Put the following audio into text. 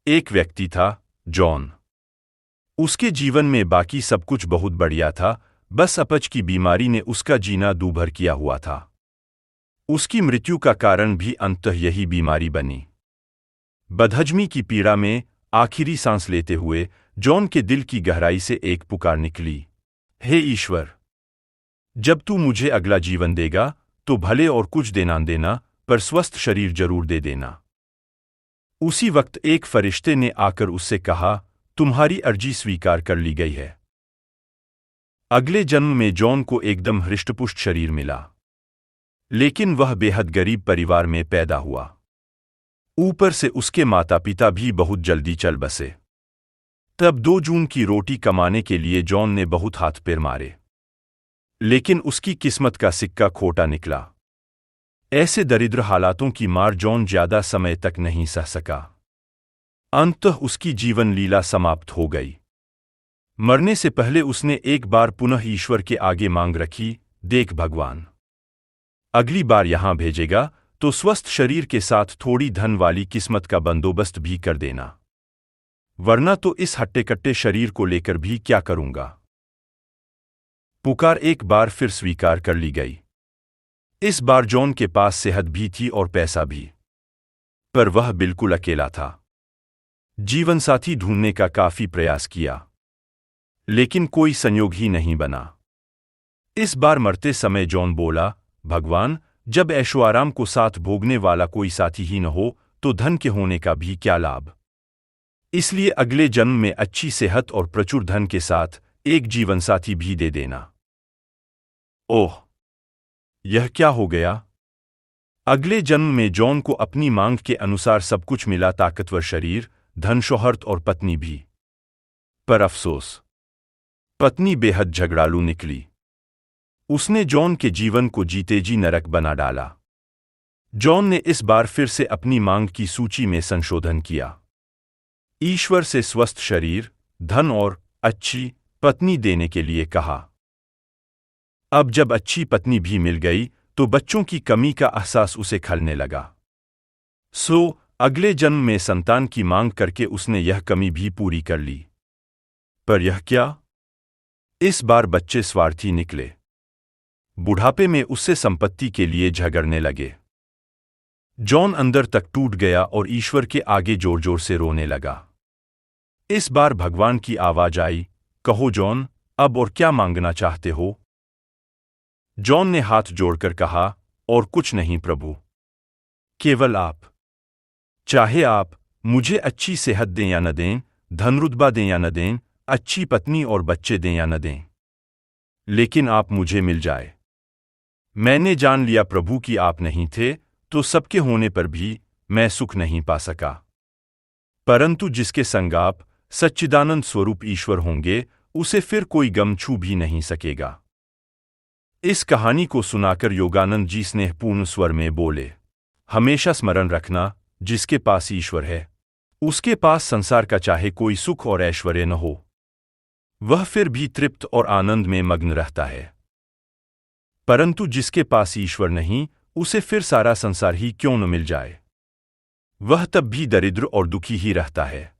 एक व्यक्ति था, जॉन। उसके जीवन में बाकी सब कुछ बहुत बढ़िया था, बस अपच की बीमारी ने उसका जीना दूभर किया हुआ था। उसकी मृत्यु का कारण भी अंततः यही बीमारी बनी। बदहजमी की पीड़ा में आखिरी सांस लेते हुए जॉन के दिल की गहराई से एक पुकार निकली, हे ईश्वर, जब तू मुझे अगला जीवन देगा तो भले और कुछ देना देना, पर स्वस्थ शरीर जरूर दे देना। उसी वक्त एक फरिश्ते ने आकर उससे कहा, तुम्हारी अर्जी स्वीकार कर ली गई है। अगले जन्म में जॉन को एकदम हृष्टपुष्ट शरीर मिला, लेकिन वह बेहद गरीब परिवार में पैदा हुआ। ऊपर से उसके माता पिता भी बहुत जल्दी चल बसे। तब 2 जून की रोटी कमाने के लिए जॉन ने बहुत हाथ पैर मारे, लेकिन उसकी किस्मत का सिक्का खोटा निकला। ऐसे दरिद्र हालातों की मार जॉन ज्यादा समय तक नहीं सह सका। अंततः उसकी जीवन लीला समाप्त हो गई। मरने से पहले उसने एक बार पुनः ईश्वर के आगे मांग रखी, देख भगवान, अगली बार यहां भेजेगा तो स्वस्थ शरीर के साथ थोड़ी धन वाली किस्मत का बंदोबस्त भी कर देना, वरना तो इस हट्टे-कट्टे शरीर को लेकर भी क्या करूंगा। पुकार एक बार फिर स्वीकार कर ली गई। इस बार जॉन के पास सेहत भी थी और पैसा भी, पर वह बिल्कुल अकेला था। जीवनसाथी ढूंढने का काफी प्रयास किया, लेकिन कोई संयोग ही नहीं बना। इस बार मरते समय जॉन बोला, भगवान, जब ऐशो-आराम को साथ भोगने वाला कोई साथी ही न हो तो धन के होने का भी क्या लाभ। इसलिए अगले जन्म में अच्छी सेहत और प्रचुर धन के साथ एक जीवनसाथी भी दे देना। ओह, यह क्या हो गया। अगले जन्म में जॉन को अपनी मांग के अनुसार सब कुछ मिला, ताकतवर शरीर, धन, शोहरत और पत्नी भी। पर अफसोस, पत्नी बेहद झगड़ालू निकली। उसने जॉन के जीवन को जीते जी नरक बना डाला। जॉन ने इस बार फिर से अपनी मांग की सूची में संशोधन किया, ईश्वर से स्वस्थ शरीर, धन और अच्छी पत्नी देने के लिए कहा। अब जब अच्छी पत्नी भी मिल गई तो बच्चों की कमी का एहसास उसे खलने लगा। अगले जन्म में संतान की मांग करके उसने यह कमी भी पूरी कर ली। पर यह क्या, इस बार बच्चे स्वार्थी निकले। बुढ़ापे में उससे संपत्ति के लिए झगड़ने लगे। जॉन अंदर तक टूट गया और ईश्वर के आगे जोर जोर से रोने लगा। इस बार भगवान की आवाज आई, कहो जॉन, अब और क्या मांगना चाहते हो। जॉन ने हाथ जोड़कर कहा, और कुछ नहीं प्रभु, केवल आप। चाहे आप मुझे अच्छी सेहत दें या न दें, धन रुतबा दें या न दें, अच्छी पत्नी और बच्चे दें या न दें, लेकिन आप मुझे मिल जाए। मैंने जान लिया प्रभु कि आप नहीं थे तो सबके होने पर भी मैं सुख नहीं पा सका, परंतु जिसके संग आप सच्चिदानंद स्वरूप ईश्वर होंगे उसे फिर कोई गम छू भी नहीं सकेगा। इस कहानी को सुनाकर योगानंद जी स्नेहपूर्ण स्वर में बोले, हमेशा स्मरण रखना, जिसके पास ईश्वर है उसके पास संसार का चाहे कोई सुख और ऐश्वर्य न हो, वह फिर भी तृप्त और आनंद में मग्न रहता है। परंतु जिसके पास ईश्वर नहीं, उसे फिर सारा संसार ही क्यों न मिल जाए, वह तब भी दरिद्र और दुखी ही रहता है।